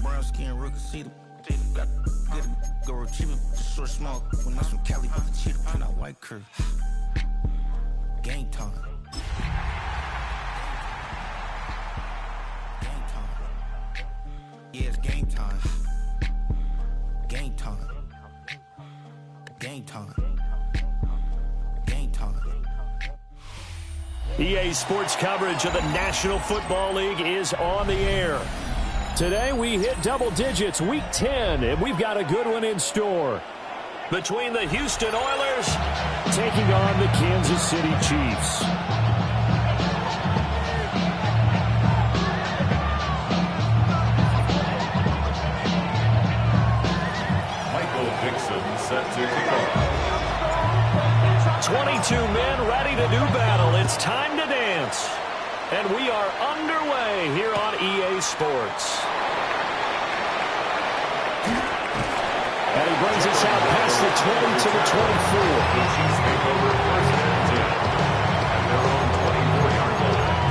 brown skin, rookie, see the got good, go retrieve it, short, small. When that's from Cali, but the cheetah print out white curve. Game time. Game time. Yeah, it's game time. Game time. Game time. Game time. EA Sports coverage of the National Football League is on the air. Today we hit double digits, week 10, and we've got a good one in store. Between the Houston Oilers taking on the Kansas City Chiefs. Michael Dixon set to kick off. 22 men ready to do battle. It's time to dance. And we are underway here on EA Sports. And he brings us out past the 20 to the 24. The Chiefs take over first and 10 at their own 24-yard line.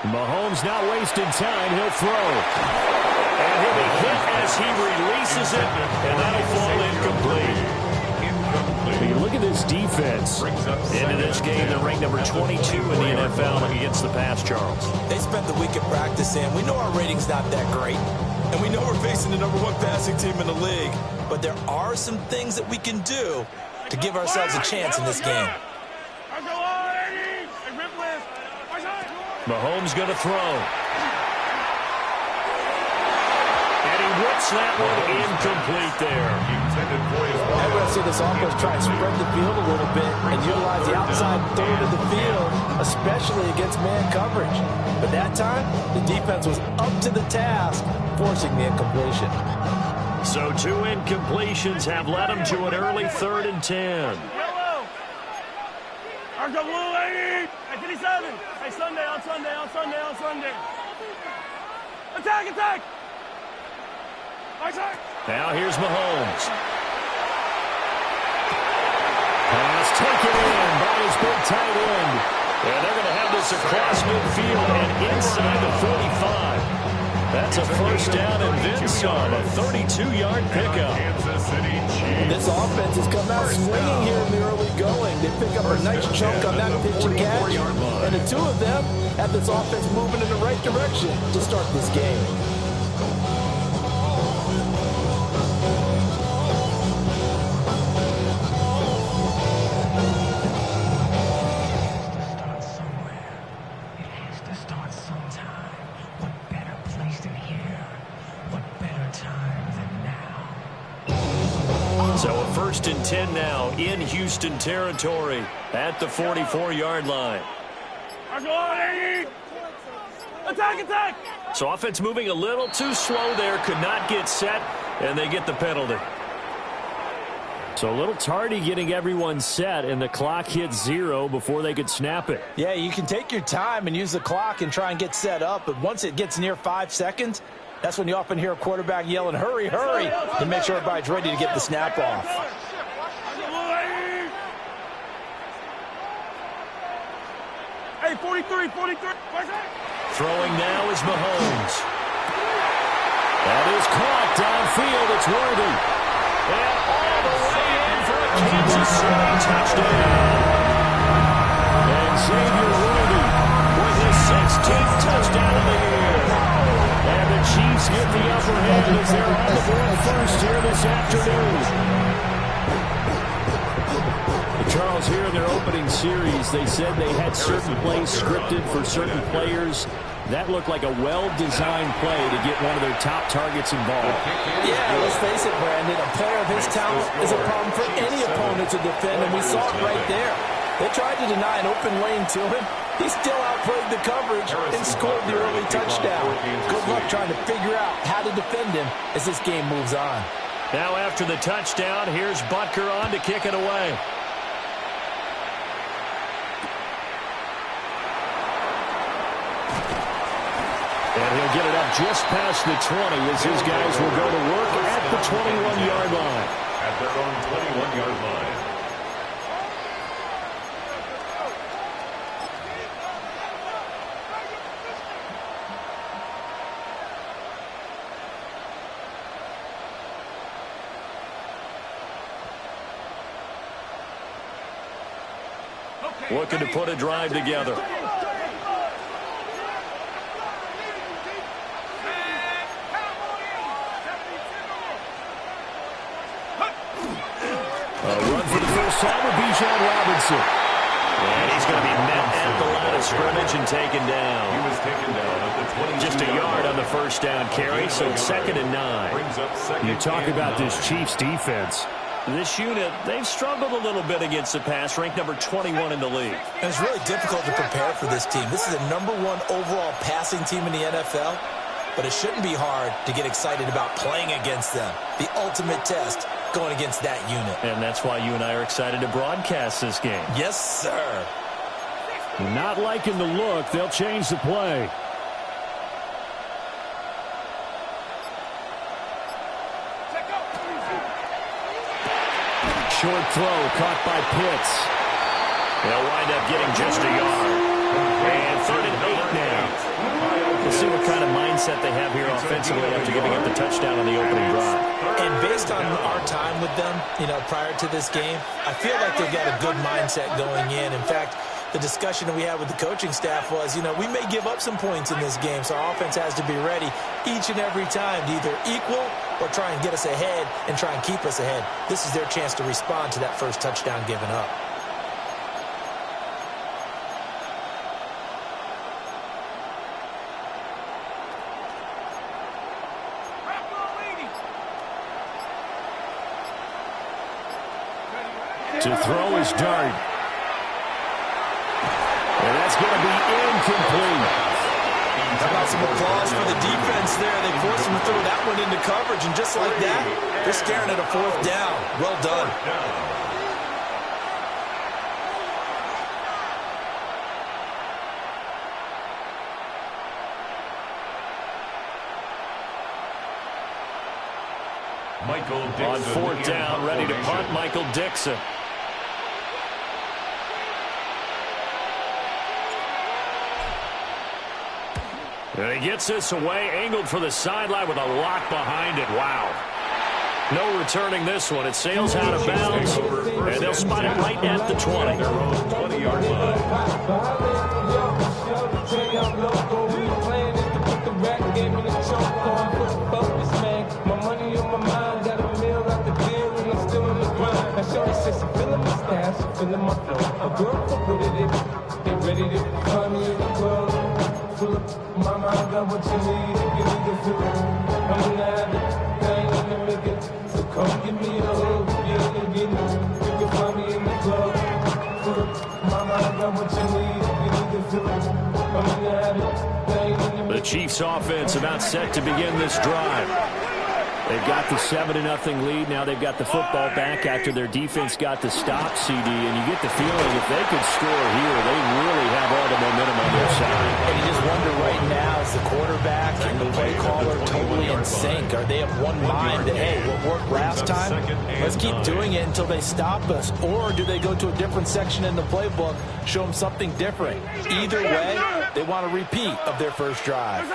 Mahomes not wasting time. He'll throw. And he'll be hit as he releases it, and that'll fall incomplete. You look at this defense. Into this game, they're ranked number 22 in the NFL against the pass, Charles. They spent the week at practice, and we know our rating's not that great. And we know we're facing the number 1 passing team in the league. But there are some things that we can do to give ourselves a chance in this game. Mahomes going to throw. And he whips that one incomplete there. I'd rather see this offense try and spread the field a little bit and utilize the outside third of the field, especially against man coverage. But that time, the defense was up to the task, forcing the incompletion. So 2 incompletions have led him to an early 3rd and 10. Arco Blue 80! At 57! Hey, Sunday, on Sunday, on Sunday, on Sunday. Attack, attack! Attack! Now here's Mahomes. Pass taken in by his big tight end. And they're going to have this across midfield and inside the 45. That's a first down and then some, a 32-yard pickup. This offense has come out swinging here in the early going. They pick up a nice chunk on that pitch and catch. And the 2 of them have this offense moving in the right direction to start this game. So a 1st and 10 now in Houston territory at the 44-yard line. Attack, attack! So offense moving a little too slow there, could not get set, and they get the penalty. So a little tardy getting everyone set, and the clock hit 0 before they could snap it. Yeah, you can take your time and use the clock and try and get set up, but once it gets near 5 seconds, that's when you often hear a quarterback yelling, hurry, hurry, to make sure everybody's ready to get the snap off. Hey, 43, 43. Throwing now is Mahomes. That is caught downfield. It's Worthy. And all the way in for a Kansas City touchdown. And Xavier Worthy with his 16th touchdown of the year. And the Chiefs get the upper hand as they're on the board first here this afternoon. Charles, here in their opening series, they said they had certain plays scripted for certain players. That looked like a well-designed play to get one of their top targets involved. Yeah, let's face it, Brandon. A player of his talent is a problem for any opponent to defend, and we saw it right there. They tried to deny an open lane to him. He still outplayed the coverage and scored the early touchdown. Good luck trying to figure out how to defend him as this game moves on. Now after the touchdown, here's Butker on to kick it away. And he'll get it up just past the 20 as his guys will go to work at the 21-yard line. At their own 21-yard line. Looking to put a drive together. Run for the first time with Bijan Robinson. And he's going to be met at the line of scrimmage and taken down. He was taken down at the 22. Just a yard on the first down carry, so it's 2nd and 9. Brings up 2nd You talk and about 9. this Chiefs defense. This unit, they've struggled a little bit against the pass, ranked number 21 in the league. And it's really difficult to prepare for this team. This is the #1 overall passing team in the NFL, but it shouldn't be hard to get excited about playing against them. The ultimate test going against that unit. And that's why you and I are excited to broadcast this game. Yes, sir. Not liking the look, they'll change the play. Short throw caught by Pitts. They'll wind up getting just a yard. And 3rd and 8 now. We'll see what kind of mindset they have here offensively after giving up the touchdown on the opening drive. And based on our time with them, prior to this game, I feel like they've got a good mindset going in. In fact, the discussion that we had with the coaching staff was, we may give up some points in this game, so our offense has to be ready each and every time to either equal or try and get us ahead and try and keep us ahead. This is their chance to respond to that first touchdown given up. To throw is Dart. And that's going to be incomplete. How about some applause for the defense there? They forced him to throw that one into coverage, and just like that, they're staring at a 4th down. Well done. Michael Dixon. On 4th down, ready to punt, Michael Dixon. And he gets this away, angled for the sideline with a lock behind it. Wow. No returning this one. It sails out of bounds, and they'll spot it right at the 20. Their own 20-yard Mama, I got what you need, you need to feel it. I'm an addict, I ain't gonna make it. So come give me a hug, yeah, you get it. You can find me in the club. Mama, I got what you need, you need to feel it. I'm an addict, I ain't gonna make it. The Chiefs offense about set to begin this drive. They've got the 7-0 lead. Now they've got the football back after their defense got the stop, CD. And you get the feeling if they could score here, they really have all the momentum on their side. And you just wonder right now, is the quarterback and the play caller totally in sync? Are they of one mind that, hey, what worked last time, let's keep doing it until they stop us? Or do they go to a different section in the playbook, show them something different? Either way, they want a repeat of their first drive.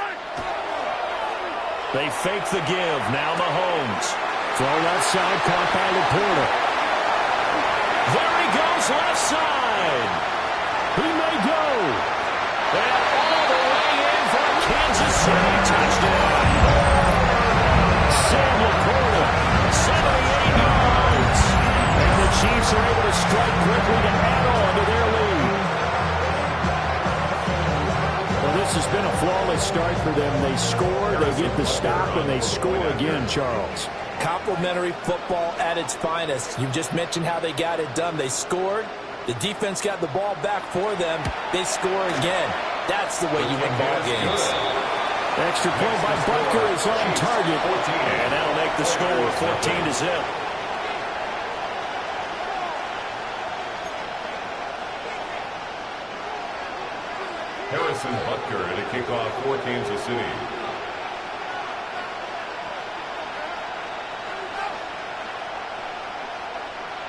They fake the give. Now Mahomes. Throw left side, caught by Laporta. There he goes, left side. He may go. And all the way in for a Kansas City touchdown. Sam Laporta, 78 yards. And the Chiefs are able to strike quickly to add on to their lead. Well, this has been a flawless start for them. They score, they get the stop, and they score again, Charles. Complimentary football at its finest. You just mentioned how they got it done. They scored. The defense got the ball back for them. They score again. That's the way you win ball games. Extra point by Butker is on target. And that'll make the score 14-0. Harrison Butker to kick off for Kansas City.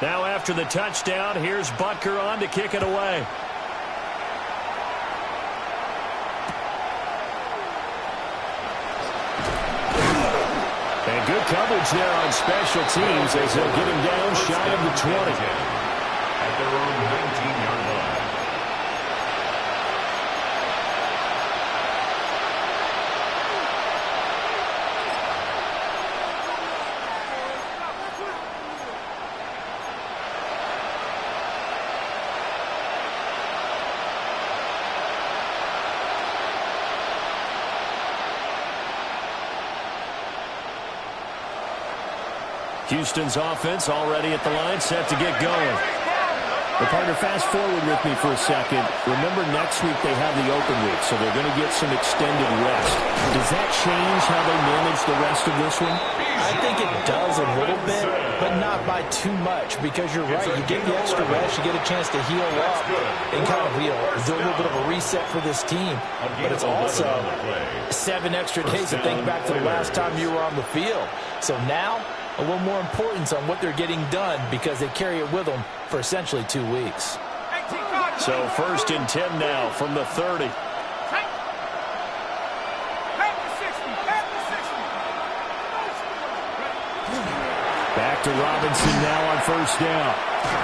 Now after the touchdown, here's Butker on to kick it away. And good coverage there on special teams as they'll get him down shy of the 20. At their own 19-yard line. Houston's offense already at the line, set to get going. The partner, fast forward with me for a second. Remember, next week they have the open week, so they're going to get some extended rest. Does that change how they manage the rest of this one? I think it does a little bit, but not by too much, because you're right. You get the extra rest, you get a chance to heal up and kind of do a little bit of a reset for this team. But it's also 7 extra days to think back to the last time you were on the field. So now, a little more importance on what they're getting done because they carry it with them for essentially 2 weeks. So 1st and 10 now from the 30. Back to Robinson now on 1st down.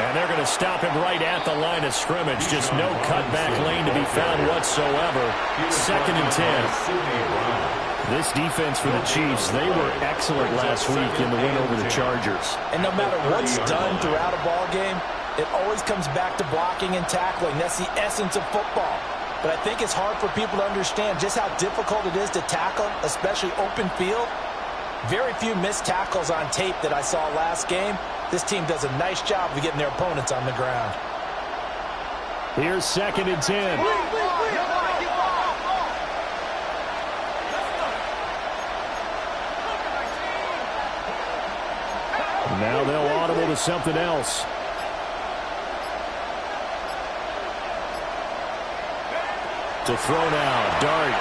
And they're going to stop him right at the line of scrimmage. Just no cutback lane to be found whatsoever. 2nd and 10. This defense for the Chiefs, they were excellent last week in the win over the Chargers. And no matter what's done throughout a ball game, it always comes back to blocking and tackling. That's the essence of football. But I think it's hard for people to understand just how difficult it is to tackle, especially open field. Very few missed tackles on tape that I saw last game. This team does a nice job of getting their opponents on the ground. Here's 2nd and 10. Now they'll audible to something else. To throw now, Dart.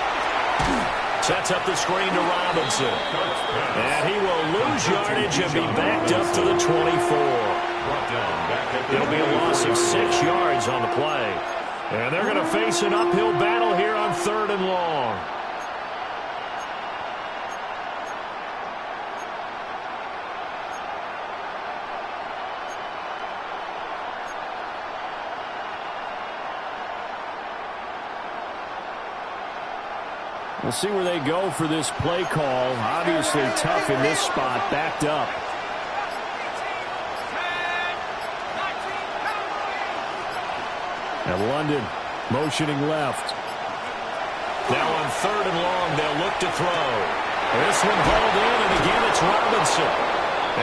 Sets up the screen to Robinson. And he will lose yardage and be backed up to the 24. It'll be a loss of 6 yards on the play. And they're going to face an uphill battle here on 3rd and long. We'll see where they go for this play call. Obviously tough in this spot, backed up. And London motioning left. Now on 3rd and long, they'll look to throw. This one hauled in, and again it's Robinson.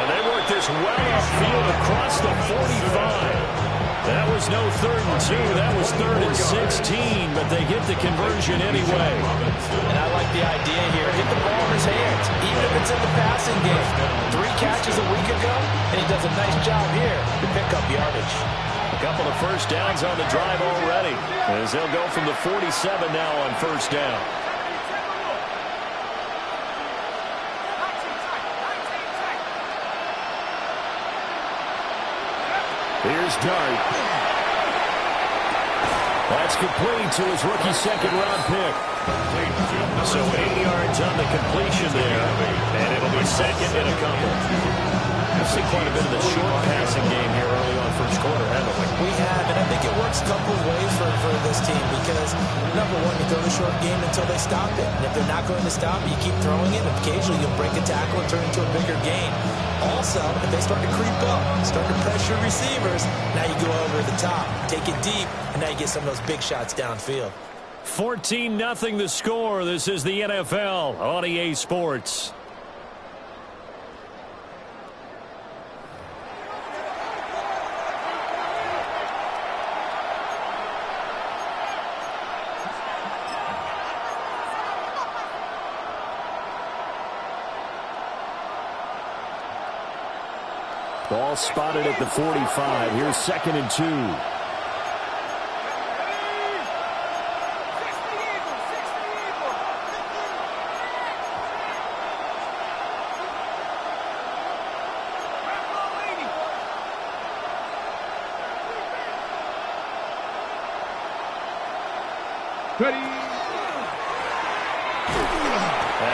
And they work this well upfield across the 45. That was no 3rd and 2. That was 3rd and 16, but they get the conversion anyway. And I like the idea here. Get the ball in his hands, even if it's in the passing game. 3 catches a week ago, and he does a nice job here to pick up yardage. A couple of 1st downs on the drive already, as they'll go from the 47 now on 1st down. Here's Dart. That's complete to his rookie 2nd-round pick. So 8 yards on the completion there, and it'll be 2nd and a couple. We've seen quite a bit of the short passing game here early on 1st quarter, haven't we? We have, and I think it works a couple of ways for this team because, number one, you throw the short game until they stop it. And if they're not going to stop it, you keep throwing it, and occasionally you'll break a tackle and turn it into a bigger gain. Also, if they start to creep up, start to pressure receivers, now you go over the top, take it deep, and now you get some of those big shots downfield. 14-0 the score. This is the NFL on EA Sports. Ball spotted at the 45. Here's 2nd and 2.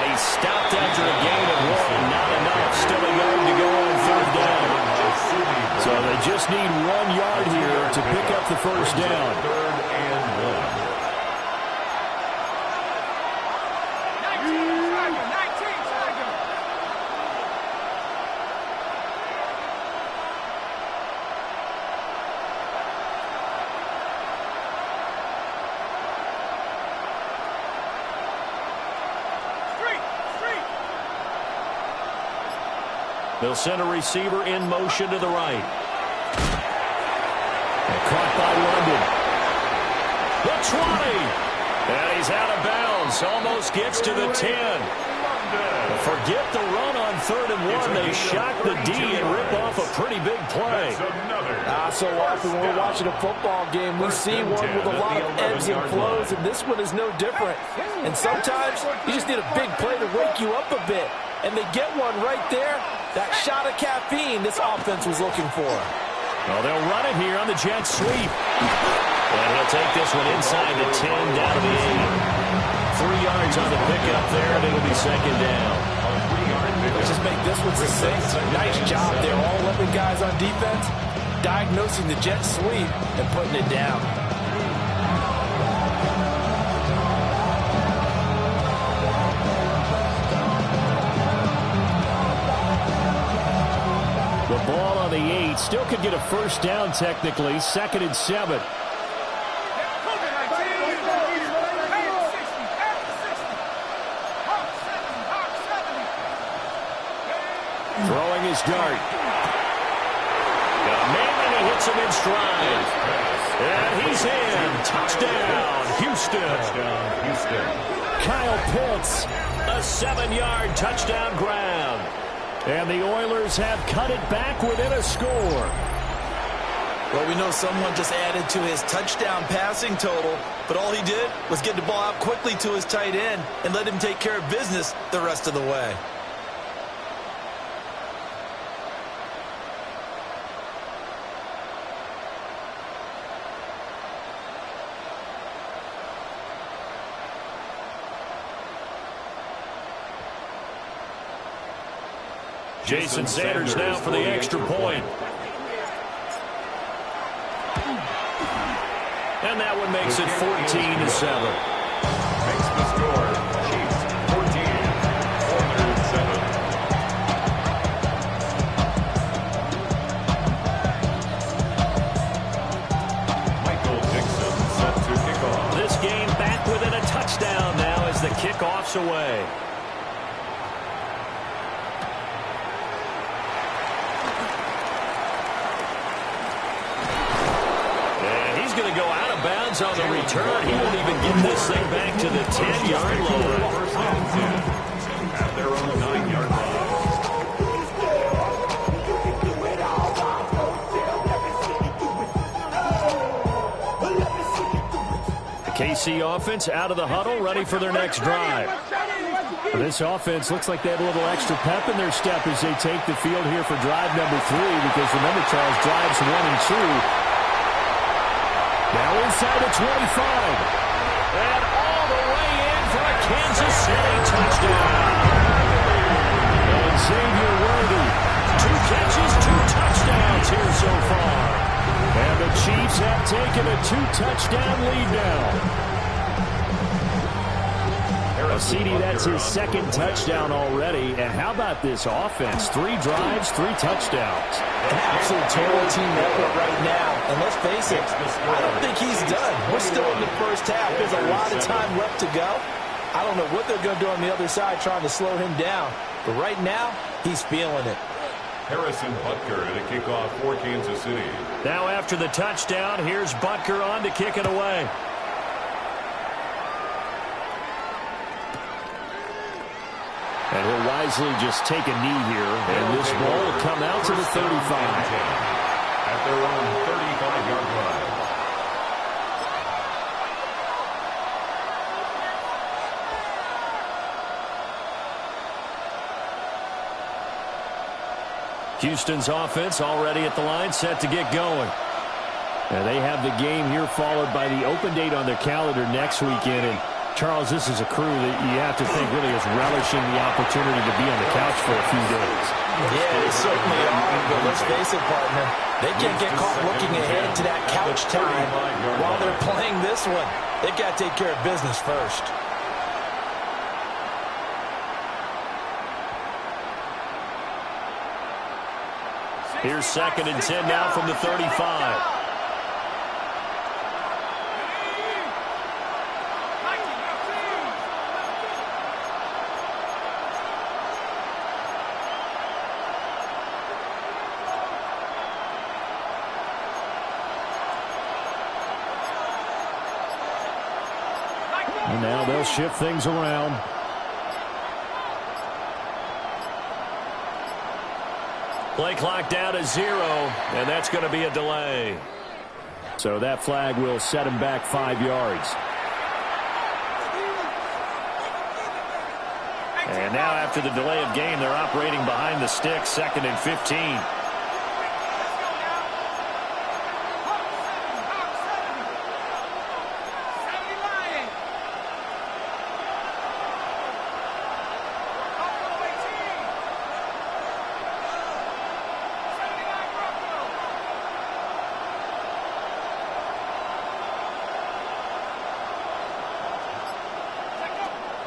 He stopped after a gain of 1. Not enough. Still a yard to go on 3rd down. So they just need 1 yard here to pick up the first down. 3rd and 1. They'll send a receiver in motion to the right. And caught by London. The 20. And he's out of bounds. Almost gets to the 10. Forget the run on 3rd and 1. They shock the D and rip off a pretty big play. So often when we're watching a football game, we see one with a lot of ebbs and flows, and this one is no different. And sometimes you just need a big play to wake you up a bit. And they get one right there. That shot of caffeine this offense was looking for. Well, they'll run it here on the jet sweep. And he'll take this one inside the 10, down to the 8. 3 yards on the pickup there, and it'll be 2nd down. Let's just make this one succinct. Nice job there. All 11 guys on defense diagnosing the jet sweep and putting it down. The ball on the 8. Still could get a first down technically. 2nd and 7. Throwing his dart. Got a man and he hits him in stride. And he's in. Touchdown, Houston. Kyle Pitts, a 7-yard touchdown grab. And the Oilers have cut it back within a score. Well, we know someone just added to his touchdown passing total, but all he did was get the ball out quickly to his tight end and let him take care of business the rest of the way. Jason Sanders now for the extra point. And that one makes it 14-7. Makes the score. Chiefs 14, Oilers 7. Michael Dixon set to kick off. This game back within a touchdown now as the kickoff's away. Going to go out of bounds on the return. He won't even get this thing back to the 10-yard line. First and 10 at their own 9-yard line. The KC offense out of the huddle, ready for their next drive. This offense looks like they have a little extra pep in their step as they take the field here for drive number 3, because remember, Charles, drives 1 and 2. Now inside the 25. And all the way in for a Kansas City touchdown. And Xavier Worthy, 2 catches, 2 touchdowns here so far. And the Chiefs have taken a 2-touchdown lead now. Now, CD, that's his second touchdown already. And how about this offense? 3 drives, 3 touchdowns. An absolute total team effort right now. And let's face it, I don't think he's done. We're still in the first half. There's a lot of time left to go. I don't know what they're going to do on the other side trying to slow him down. But right now, he's feeling it. Harrison Butker at a kickoff for Kansas City. Now after the touchdown, here's Butker on to kick it away. And he'll wisely just take a knee here, and this ball will come out to the 35. At their own 35-yard line. Houston's offense already at the line, set to get going. And they have the game here followed by the open date on their calendar next weekend. And Charles, this is a crew that you have to think really is relishing the opportunity to be on the couch for a few days. Yeah, they certainly are, but let's face it, partner. They can't get caught looking ahead to that couch time while they're playing this one. They've got to take care of business first. Here's 2nd and 10 now from the 35. And now they'll shift things around. Play clock down to 0, and that's going to be a delay. So that flag will set him back 5 yards. And now after the delay of game, they're operating behind the sticks, 2nd and 15.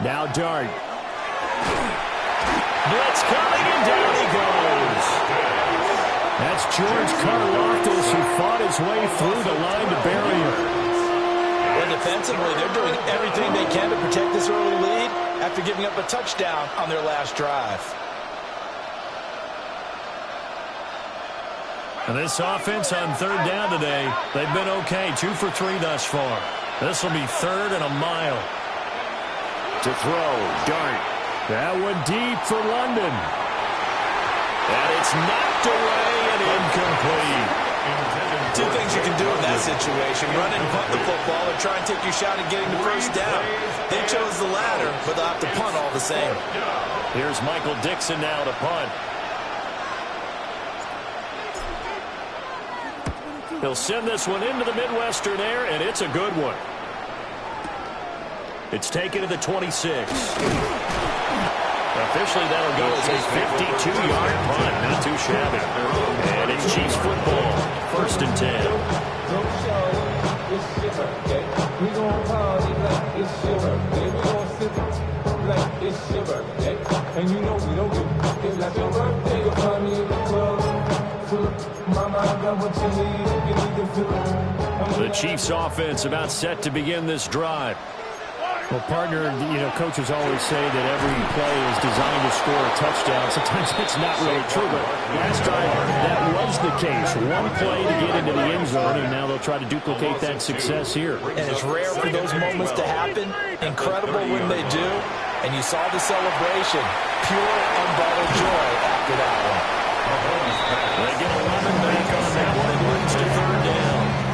Now Dart. Blitz coming, and down he goes. That's George Karlaftis, who fought his way through the line to bury him. Well, defensively, they're doing everything they can to protect this early lead after giving up a touchdown on their last drive. And this offense on 3rd down today, they've been okay, 2 for 3 thus far. This will be 3rd and a mile. To throw, Dart. That one deep for London. And it's knocked away and incomplete. 2 things you can do in that situation. Run and punt the football or try and take your shot at getting the first down. They chose the latter, but they'll have to punt all the same. Here's Michael Dixon now to punt. He'll send this one into the Midwestern air, and it's a good one. It's taken to the 26. Officially, that'll go as a 52-yard punt. Not too shabby. And it's Chiefs football. 1st and 10. We gon' party like it's your birthday. We gon' sip like it's your birthday. And you know we don't give it's like your birthday. You'll find me in the club. Mama, I got what you need. You need to feel it. The Chiefs offense about set to begin this drive. Well, partner, coaches always say that every play is designed to score a touchdown. Sometimes it's not really true, but last drive, that was the case. One play to get into the end zone, and now they'll try to duplicate that success here. And it's rare for those moments to happen. Incredible when they do. And you saw the celebration. Pure, unbridled joy after that one. They get 11 back on that one. It brings to 3rd down.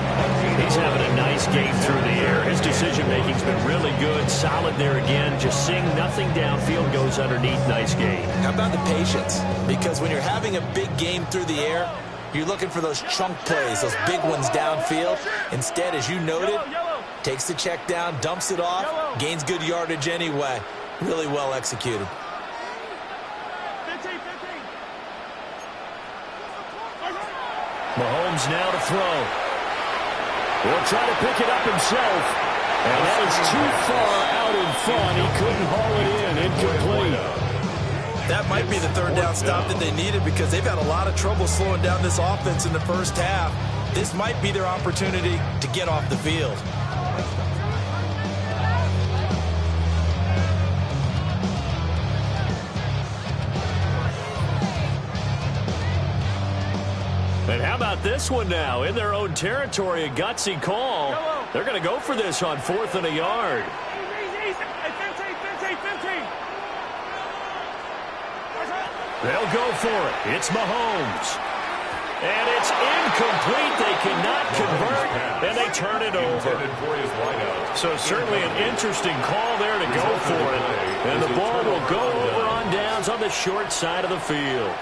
He's having a nice game through the air. His decision-making's been really good. Solid there again. Just seeing nothing downfield goes underneath. Nice game. How about the patience? Because when you're having a big game through the air, you're looking for those chunk plays, those big ones downfield. Instead, as you noted, takes the check down, dumps it off, gains good yardage anyway. Really well executed. 15. Mahomes now to throw. He'll try to pick it up himself. And that is too far out in front. He couldn't haul it in. Incomplete. That might be the third down stop that they needed because they've had a lot of trouble slowing down this offense in the first half. This might be their opportunity to get off the field. And how about this one now? In their own territory, a gutsy call. They're going to go for this on 4th and a yard. They'll go for it. It's Mahomes. And it's incomplete. They cannot convert, and they turn it over. So certainly an interesting call there to go for it. And the ball will go over on downs on the short side of the field.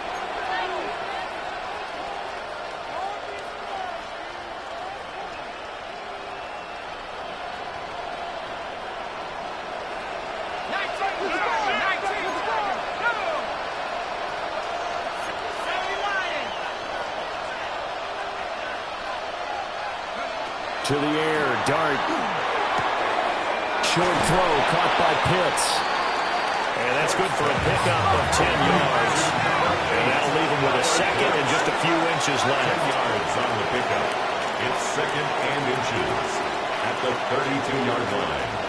To the air, Dart. Short throw, caught by Pitts. And that's good for a pickup of 10 yards. And that'll leave him with a second and just a few inches left. 10 yards on the pickup. It's second and inches at the 32-yard line.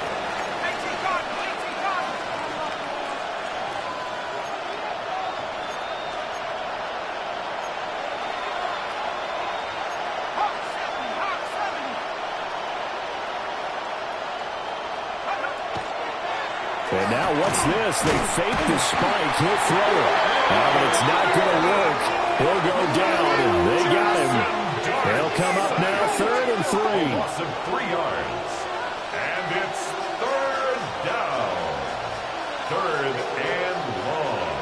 And now what's this? They fake the spike. He'll throw it. But it's not going to work. He'll go down, and they got him. They'll come up now 3rd and 3. Loss of 3 yards. And it's 3rd down. 3rd and long.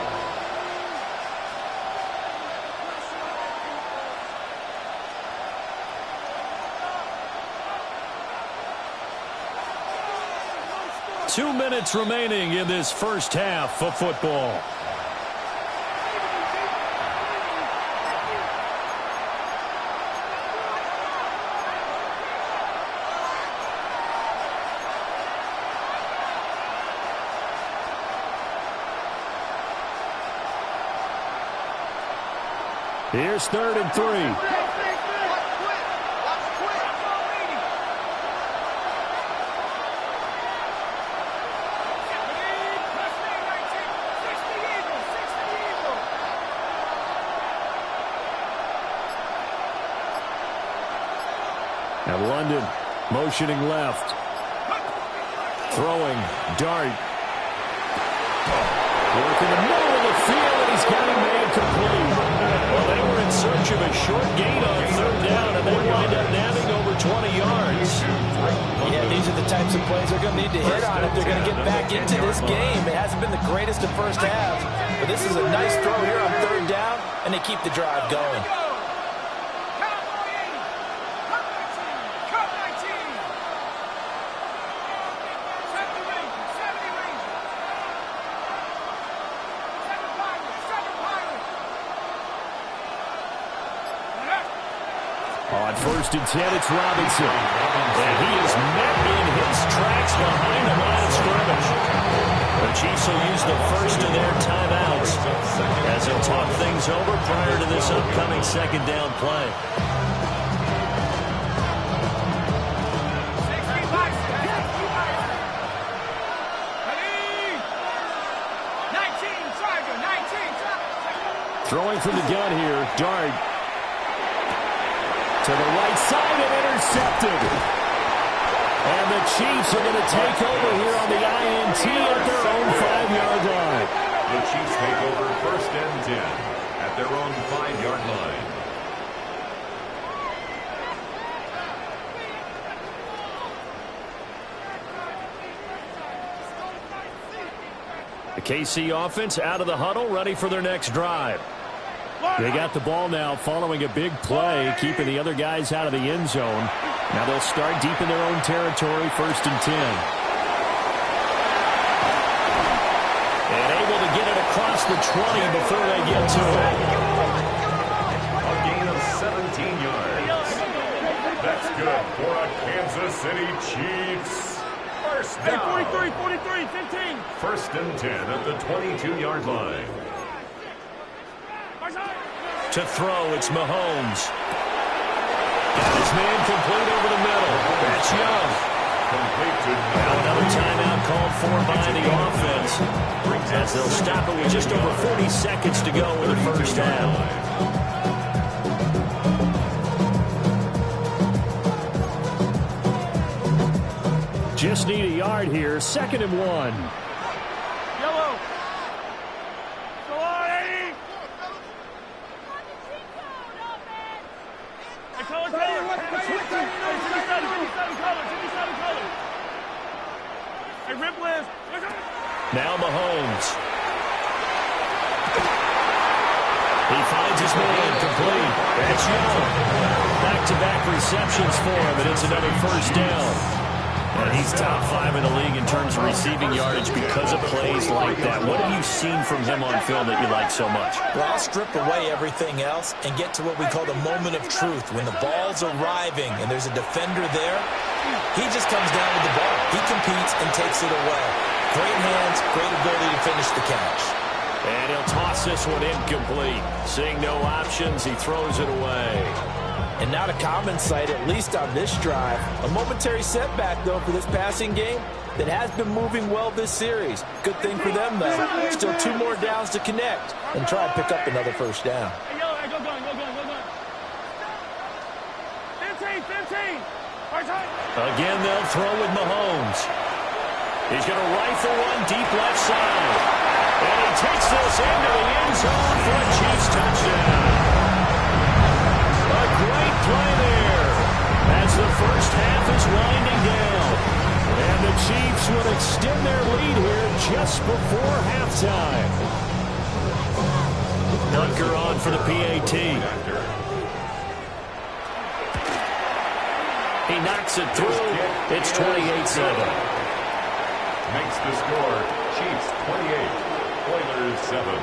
Two minutes remaining in this first half of football. Here's 3rd and 3. Now London motioning left. Throwing. Dart. Work in the middle of the field, and he's got it made complete. Well, they were in search of a short gain on 3rd down, and they wind up nabbing over 20 yards. Yeah, these are the types of plays they're going to need to hit on if they're going to get back into this game. It hasn't been the greatest of first halves, but this is a nice throw here on 3rd down, and they keep the drive going. On 1st and 10, it's Robinson. And he is met in his tracks behind the line of scrimmage. The Chiefs will use the first of their timeouts as they'll talk things over prior to this upcoming 2nd down play. Throwing from the gun here, Dart. To the right side and intercepted. And the Chiefs are going to take over here on the INT at their own 5-yard line. The Chiefs take over 1st and 10 at their own 5-yard line. The KC offense out of the huddle, ready for their next drive. They got the ball now following a big play, keeping the other guys out of the end zone. Now they'll start deep in their own territory, 1st and 10. And able to get it across the 20 before they get to it. A gain of 17 yards. That's good for a Kansas City Chiefs First Hey, down. 43, 43, 15. First and 10 at the 22-yard line. To throw, it's Mahomes. Got his man complete over the middle. That's Young. Complete to Now another timeout called for by the offense, as they'll stop it with just over 40 seconds to go in the first half. Just need a yard here. 2nd and 1. Yellow. Go on, Eddie. Hey, color. Hey, 57 color. Hey, rip list. Now Mahomes. He finds his man complete. That's Young. Back-to-back receptions for him, and it's another first down. And he's top 5 in the league in terms of receiving yardage because of plays like that. What have you seen from him on film that you like so much? Well, I'll strip away everything else and get to what we call the moment of truth. When the ball's arriving and there's a defender there, he just comes down with the ball. He competes and takes it away. Great hands, great ability to finish the catch. And he'll toss this one incomplete. Seeing no options, he throws it away. And not a common sight, at least on this drive. A momentary setback, though, for this passing game that has been moving well this series. Good thing for them, though. Still 2 more downs to connect and try and pick up another first down. Hey, yellow. Hey, go gun. 15. Again, they'll throw with Mahomes. He's going to rifle one deep left side. And he takes this into the end zone for a Chiefs touchdown. A great play there as the first half is winding down. And the Chiefs will extend their lead here just before halftime. Butker on for the PAT. He knocks it through. It's 28-7. Makes the score Chiefs 28, Oilers 7.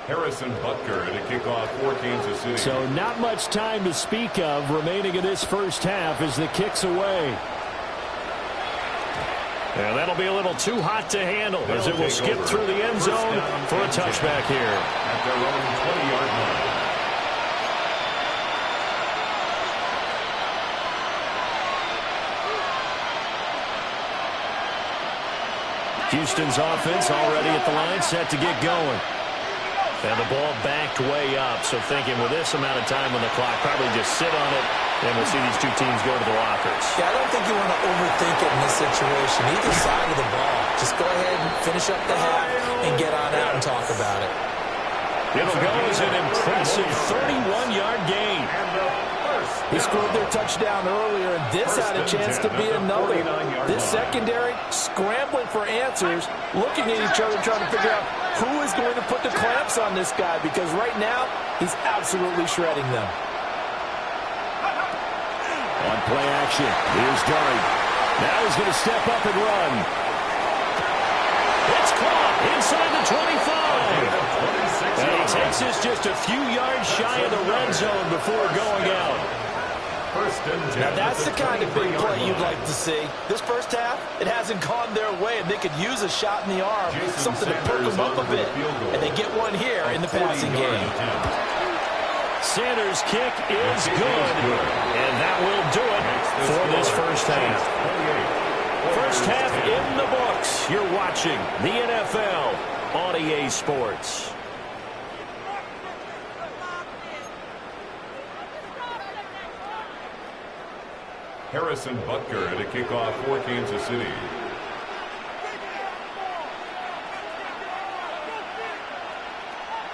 Harrison Butker to kick off for Kansas City. So not much time to speak of remaining in this first half as the kick's away. And that'll be a little too hot to handle as it will skip through the end zone for a touchback here. At their own 20-yard line. Houston's offense already at the line, set to get going. And the ball backed way up, so thinking with this amount of time on the clock, probably just sit on it, and we'll see these two teams go to the lockers. Yeah, I don't think you want to overthink it in this situation. Either side of the ball. Just go ahead and finish up the half and get on out and talk about it. It'll go as an impressive 31-yard gain. He scored their touchdown earlier, and this had a chance to be another. This secondary scrambling for answers, looking at each other, trying to figure out who is going to put the clamps on this guy, because right now, he's absolutely shredding them. On play action, here's Gurry. Now he's going to step up and run. It's caught inside the 25. And he takes this just a few yards shy of the red zone before going out. Now that's the kind of big play you'd like to see. This first half, it hasn't gone their way, and they could use a shot in the arm, something to perk them up a bit. And they get one here in the passing game. Sanders' kick is good, and that will do it for this first half. First half in the books. You're watching the NFL on EA Sports. Harrison Butker to kick off for Kansas City.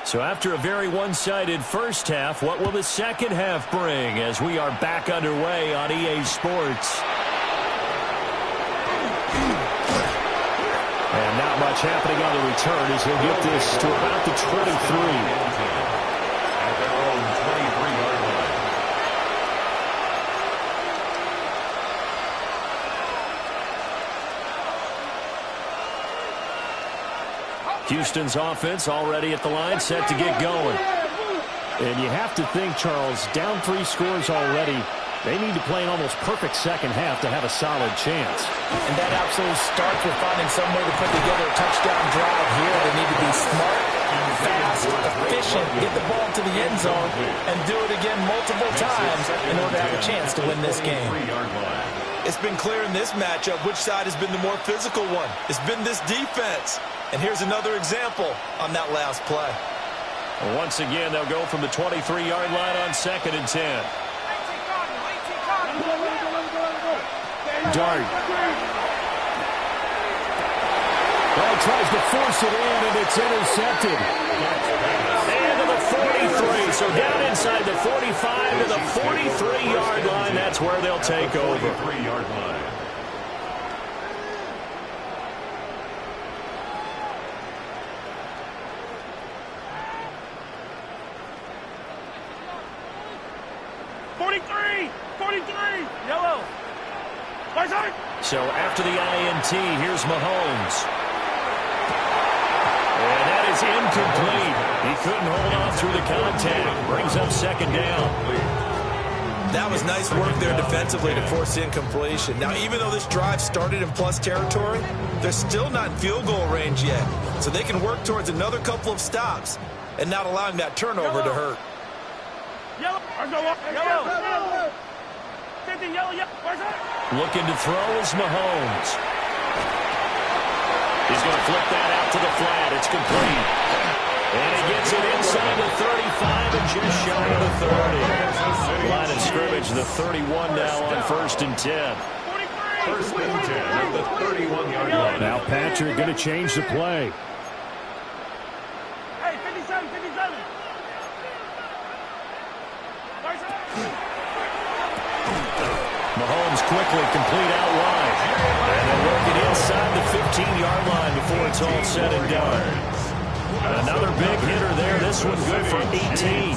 So after a very one-sided first half, what will the second half bring as we are back underway on EA Sports? And not much happening on the return as he'll get this to about the 23. At their own 23-yard line. Houston's offense already at the line, set to get going. And you have to think, Charles, down 3 scores already. They need to play an almost perfect second half to have a solid chance. And that absolutely starts with finding some way to put together a touchdown drive here. They need to be smart, fast, efficient, get the ball to the end zone, and do it again multiple times in order to have a chance to win this game. It's been clear in this matchup which side has been the more physical one. It's been this defense. And here's another example on that last play. Once again, they'll go from the 23-yard line on 2nd and 10. Dart. Well, tries to force it in, and it's intercepted. And to the 43. So down inside the 45 to the 43-yard line. That's where they'll take over. 43-yard line. Yellow. So after the INT, here's Mahomes. And that is incomplete. He couldn't hold on through the contact. Brings up 2nd down. That was nice work there defensively to force the incompletion. Now, even though this drive started in plus territory, they're still not in field goal range yet. So they can work towards another couple of stops and not allowing that turnover to hurt. Yellow. Yellow. 50, yellow. Looking to throw is Mahomes. He's going to flip that out to the flat. It's complete. And he gets it inside the 35 and just shy of the 30. Line of scrimmage, the 31 now on 1st and 10. 1st and 10 at the 31-yard line. Now Patrick going to change the play. Hey, 57. Mahomes quickly complete out wide. And they'll work it inside the 15-yard line before it's all said and done. Another big hitter there. This one good for 18.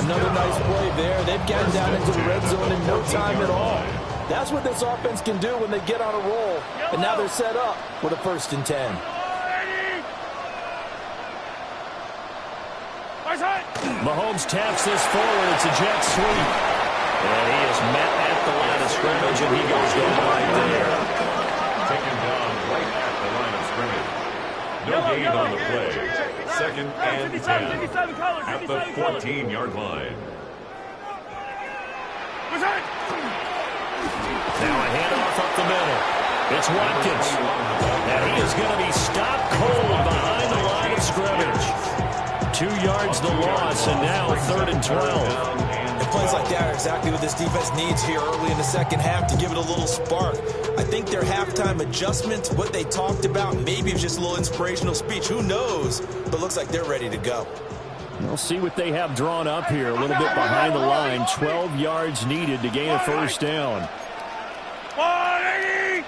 Another nice play there. They've gotten down into the red zone in no time at all. That's what this offense can do when they get on a roll. And now they're set up with a 1st and 10. Mahomes taps this forward. It's a jet sweep. And he is met at the line of scrimmage, and he goes down right there. Taken down right at the line of scrimmage. No gain on the play. 2nd and 10 at the 14-yard line. Now a handoff up the middle. It's Watkins. And he is going to be stopped cold behind the line of scrimmage. 2 yards the loss, and now 3rd and 12. And plays like that are exactly what this defense needs here early in the second half to give it a little spark. I think their halftime adjustment, what they talked about, maybe it's just a little inspirational speech. Who knows? But looks like they're ready to go. We'll see what they have drawn up here. A little bit behind the line. 12 yards needed to gain a 1st down. 180!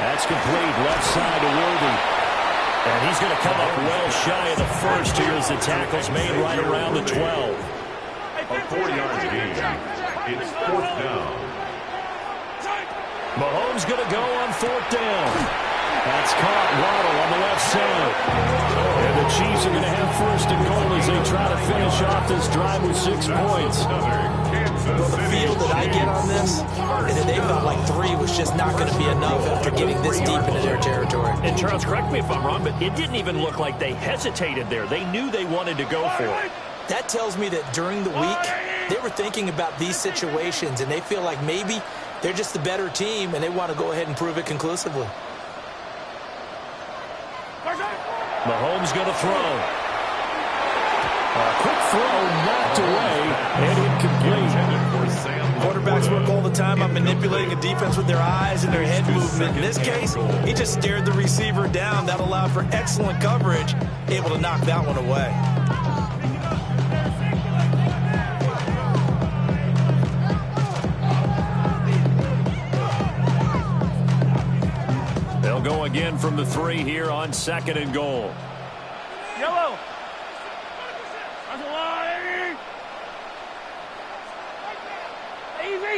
That's complete. Left side to Worthy. And he's going to come up well shy of the 1st here as the tackle's made right around the 12. A 4-yard gain. It's 4th down. Mahomes going to go on 4th down. That's caught. Waddle on the left side. And the Chiefs are going to have 1st and goal as they try to finish off this drive with 6 points. Well, the feel that I get on this is that they felt like 3 was just not going to be enough after getting this deep into their territory. And Charles, correct me if I'm wrong, but it didn't even look like they hesitated there. They knew they wanted to go for it. That tells me that during the week, they were thinking about these situations, and they feel like maybe they're just the better team, and they want to go ahead and prove it conclusively. Mahomes going to throw. A quick throw knocked away and incomplete. Quarterbacks work all the time on manipulating a defense with their eyes and their head movement. In this case, he just stared the receiver down. That allowed for excellent coverage, able to knock that one away. They'll go again from the 3 here on 2nd and goal. Yellow. That's a lot.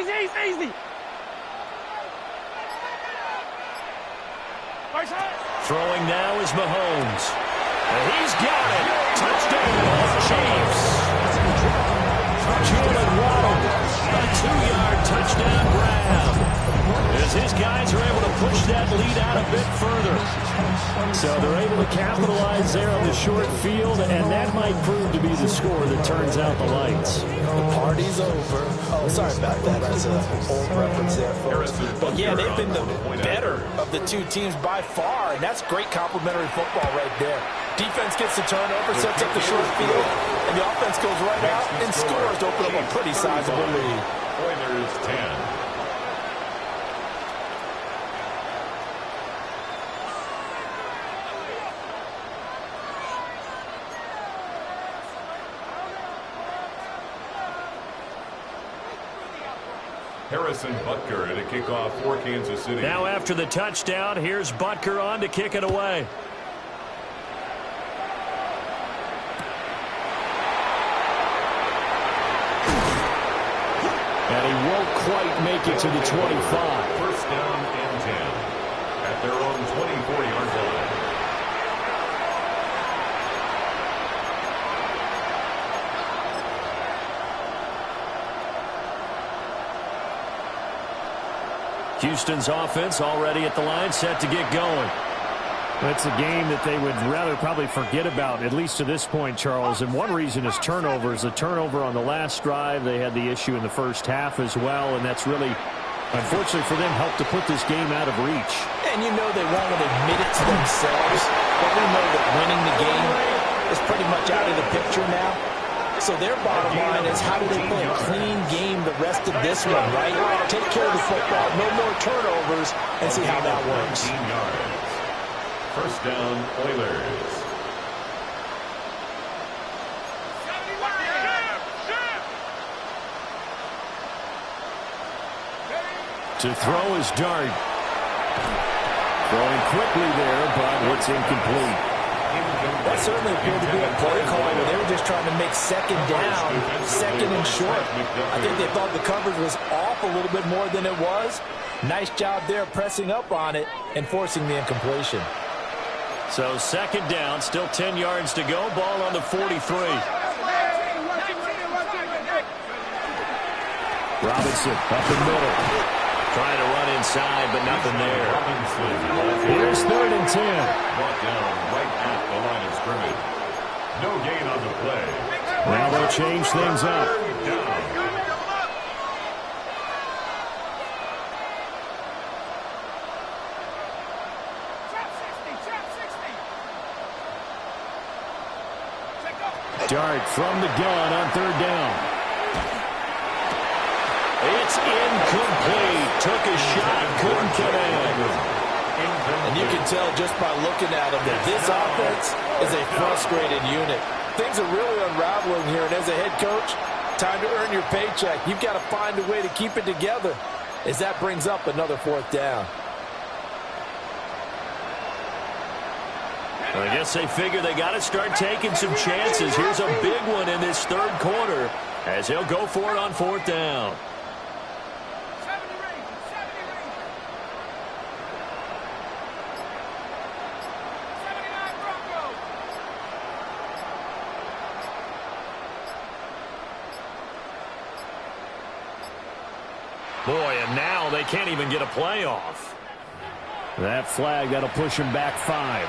easy. Throwing now is Mahomes. And he's got it. Touchdown, Chiefs. Jalen Waddle, a 2-yard touchdown grab. As his guys are able to push that lead out a bit further. So they're able to capitalize there on the short field, and that might prove to be the score that turns out the lights. The party's over. Oh, sorry about that. That's an old reference there, folks. But yeah, they've been the better of the two teams by far, and that's great complimentary football right there. Defense gets the turnover, sets up the short field, and the offense goes right out and scores to open up a pretty sizable lead. Oilers 10. Harrison Butker at a kickoff for Kansas City. Now after the touchdown, here's Butker on to kick it away. And he won't quite make it to the 25. First down and 10 at their own 24-yard line. Houston's offense already at the line, set to get going. That's a game that they would rather probably forget about, at least to this point, Charles. And one reason is turnovers. The turnover on the last drive, they had the issue in the first half as well, and that's really, unfortunately for them, helped to put this game out of reach. And you know they won't admit it to themselves, but we know that winning the game is pretty much out of the picture now. So their bottom line is, how do they play a clean game the rest of this one, right? Take care of the football, no more turnovers, and see how that works. 19 yards. First down, Oilers. To throw is Dart. Throwing quickly there, but it's incomplete. That certainly appeared to be a play call where they were just trying to make second down, second and short. I think they thought the coverage was off a little bit more than it was. Nice job there pressing up on it and forcing the incompletion. So second down, still 10 yards to go. Ball on the 43. Robinson up the middle. Trying to run inside, but nothing there. Here's 3rd and 10. Brought down right at the line of scrimmage. No gain on the play. Now they'll change things up. Dart from the gun on 3rd down. It's incomplete. Took a shot, couldn't connect. And you can tell just by looking at them that this offense is a frustrated unit. Things are really unraveling here, and as a head coach, time to earn your paycheck. You've got to find a way to keep it together as that brings up another 4th down. I guess they figure they got to start taking some chances. Here's a big one in this 3rd quarter as he'll go for it on 4th down. Boy, and now they can't even get a playoff. That flag, that'll push him back 5.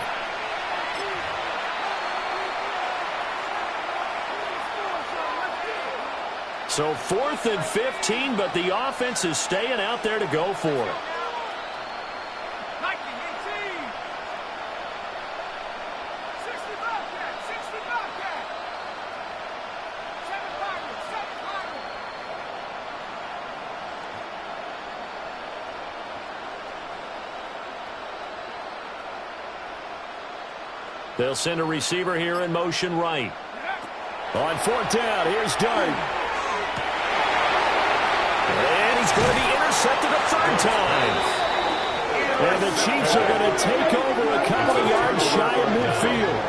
So 4th and 15, but the offense is staying out there to go for it. They'll send a receiver here in motion right. On 4th down, here's Dart. And he's going to be intercepted a 3rd time. And the Chiefs are going to take over a couple of yards shy of midfield.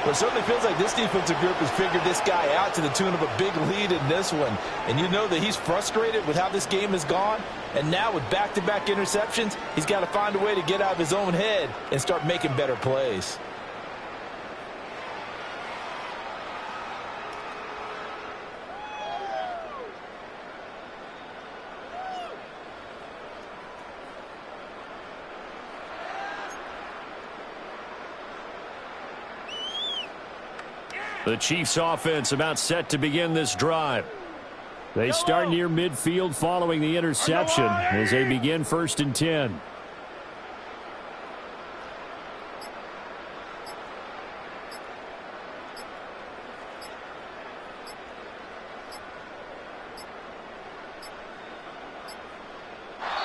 Well, it certainly feels like this defensive group has figured this guy out to the tune of a big lead in this one. And you know that he's frustrated with how this game has gone. And now with back-to-back interceptions, he's got to find a way to get out of his own head and start making better plays. The Chiefs offense about set to begin this drive. They start near midfield following the interception as they begin 1st and 10.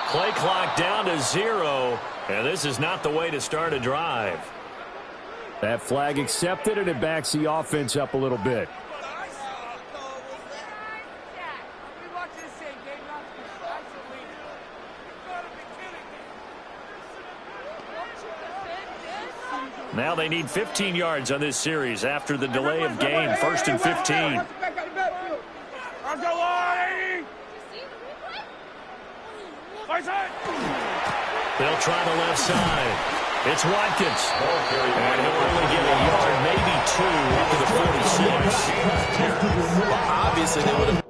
Play clock down to 0, and this is not the way to start a drive. That flag accepted, and it backs the offense up a little bit. Now they need 15 yards on this series after the delay of game. 1st and 15. They'll try the left side. It's Watkins. And he'll only get a yard, maybe 2, up to the 46. Well, obviously, they would have.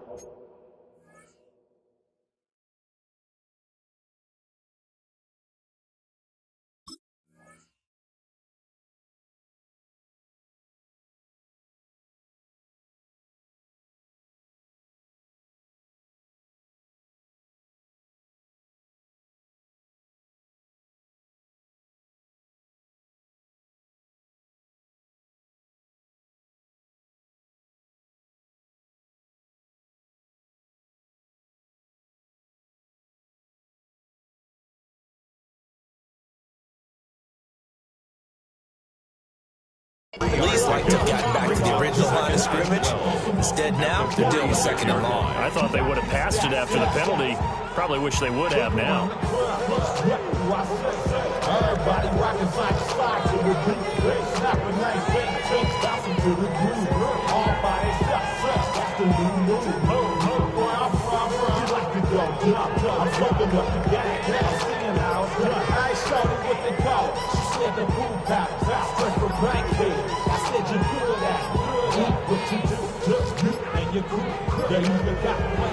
At least like to have gotten back to the original line of scrimmage. Instead now, they're dealing with 2nd and long. I thought they would have passed it after the penalty. Probably wish they would have now.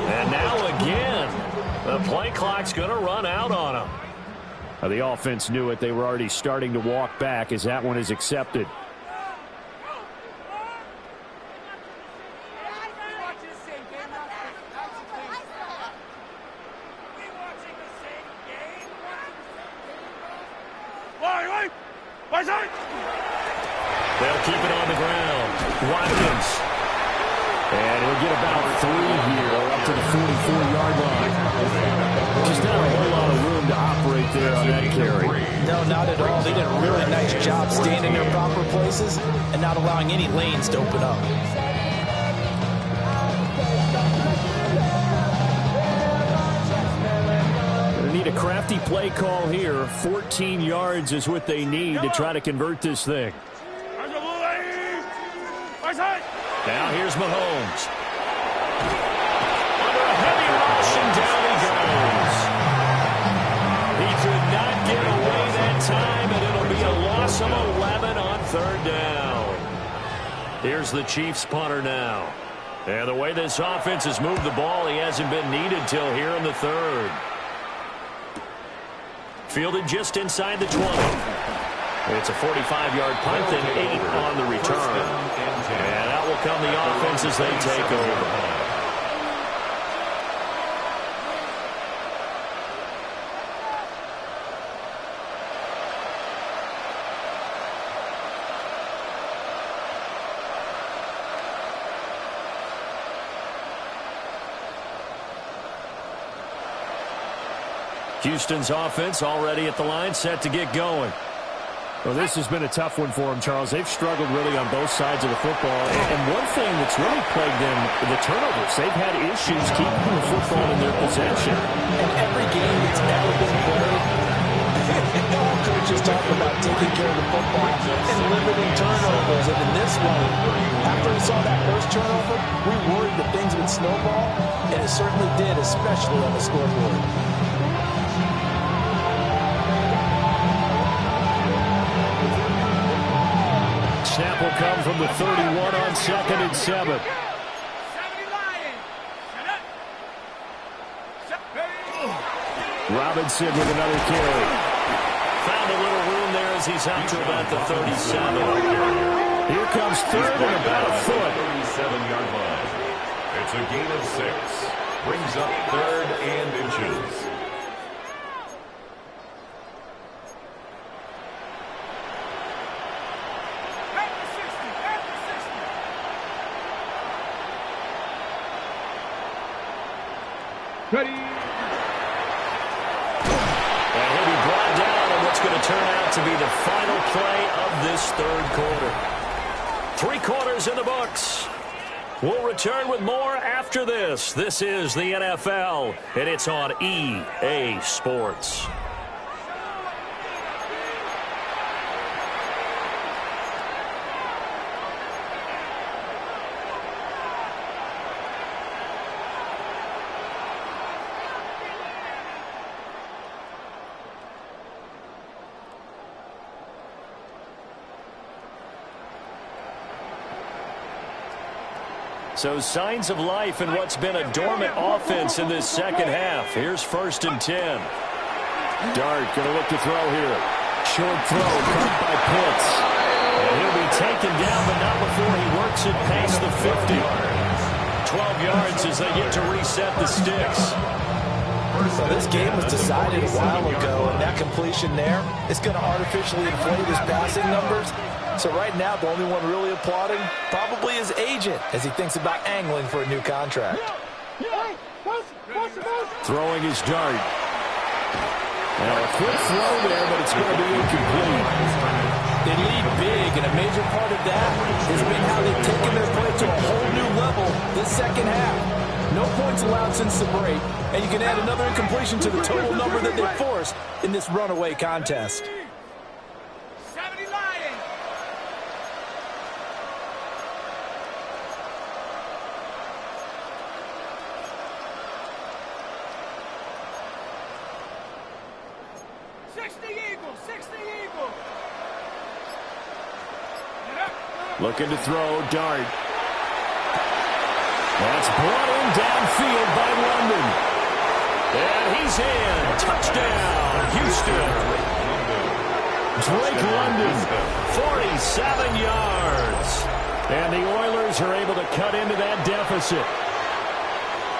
And now again, the play clock's going to run out on them. The offense knew it. They were already starting to walk back as that one is accepted. They'll keep it on the ground. Watkins. And he'll get about 3 here up to the 44-yard line. Just not a whole lot of room to operate there on that carry. No, not at all. They did a really nice job staying in their proper places and not allowing any lanes to open up. They need a crafty play call here. 14 yards is what they need to try to convert this thing. Now here's Mahomes. Under a heavy rush, and down he goes. He could not get away that time, and it'll be a loss of 11 on 3rd down. Here's the Chiefs punter now. And the way this offense has moved the ball, he hasn't been needed till here in the 3rd. Fielded just inside the 20. It's a 45-yard punt and 8 on the return. And out will come the offense as they take over. Houston's offense already at the line, set to get going. Well, this has been a tough one for them, Charles. They've struggled really on both sides of the football. And one thing that's really plagued them, the turnovers. They've had issues keeping the football in their possession. And every game that's ever been played, coaches talk about taking care of the football and limiting turnovers. And in this one, after we saw that first turnover, we worried that things would snowball, and it certainly did, especially on the scoreboard. Snap will come from the 31 on 2nd and 7. Robinson with another carry. Found a little room there as he's out to about the 37. Here comes 3rd and about a foot. 37-yard line. It's a gain of 6. Brings up 3rd and inches. Ready. And he'll be brought down on what's going to turn out to be the final play of this 3rd quarter. 3 quarters in the books. We'll return with more after this. This is the NFL, and it's on EA Sports. So signs of life in what's been a dormant offense in this second half. Here's 1st and 10. Dart going to look to throw here. Short throw caught by Pitts. And he'll be taken down, but not before he works it past the 50. 12 yards as they get to reset the sticks. So this game was decided a while ago, and that completion there is going to artificially inflate his passing numbers. So right now, the only one really applauding probably his agent as he thinks about angling for a new contract. Throwing his Dart. Now a quick throw there, but it's going to be incomplete. They lead big, and a major part of that has been how they've taken their play to a whole new level this second half. No points allowed since the break, and you can add another incompletion to the total number that they forced in this runaway contest. Looking to throw, Dart. That's brought in downfield by London. And he's in. Touchdown, Houston. Drake London. 47 yards. And the Oilers are able to cut into that deficit.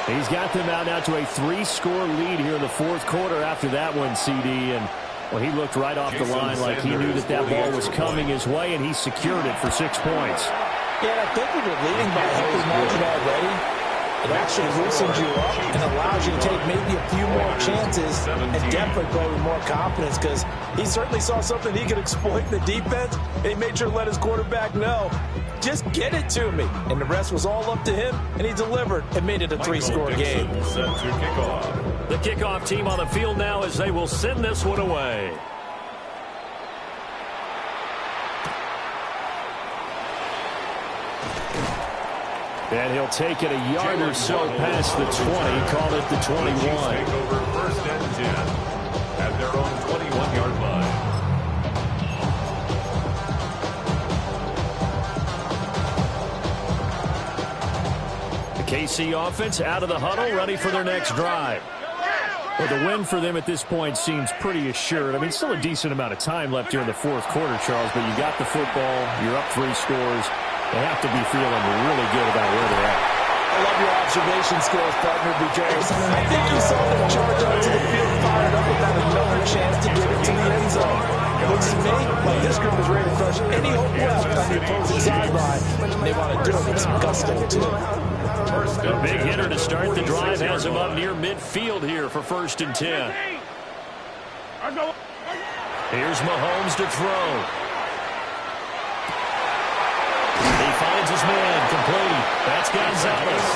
He's got them out now to a 3-score lead here in the 4th quarter after that one, CD. And well, he looked right off the line like he knew that that ball was coming his way, and he secured it for 6 points. Yeah, I think when you're leading by a healthy margin already, it actually loosens you up and allows you to take maybe a few more chances and definitely play with more confidence, because he certainly saw something he could exploit in the defense, and he made sure to let his quarterback know, just get it to me. And the rest was all up to him, and he delivered and made it a 3-score game. Set to kick off. The kickoff team on the field now as they will send this one away. And he'll take it a yard or so past the 20, call it the 21. Take over 1st and 10 at their own 21-yard line. The KC offense out of the huddle, ready for their next drive. Well, the win for them at this point seems pretty assured. I mean, still a decent amount of time left here in the 4th quarter, Charles, but you got the football, you're up 3 scores. They have to be feeling really good about where they're at. I love your observation skills, partner, because I think you saw them charge onto the field fired up about another chance to get it to the end zone. Looks to me like this group is ready to crush any hope left on the opposing sideline. They want to do it with some gusto, too. A big hitter to start the drive has him up near midfield here for 1st and 10. Here's Mahomes to throw. He finds his man, complete. That's Gonzalez.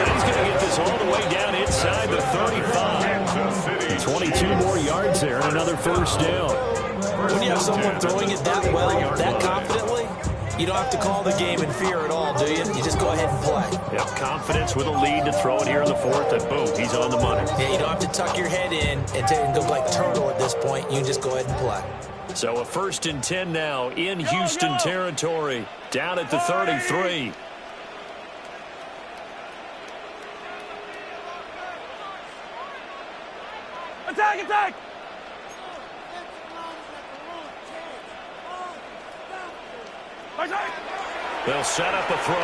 And he's going to get this all the way down inside the 35. 22 more yards there and another 1st down. When you have someone throwing it that well, that confidently, you don't have to call the game in fear at all, do you? You just go ahead and play. Yep, confidence with a lead to throw it here in the fourth, and boom, he's on the money. Yeah, you don't have to tuck your head in and go like turtle at this point. You just go ahead and play. So a 1st and 10 now in Houston territory, down at the 33. Attack, attack! They'll set up a throw.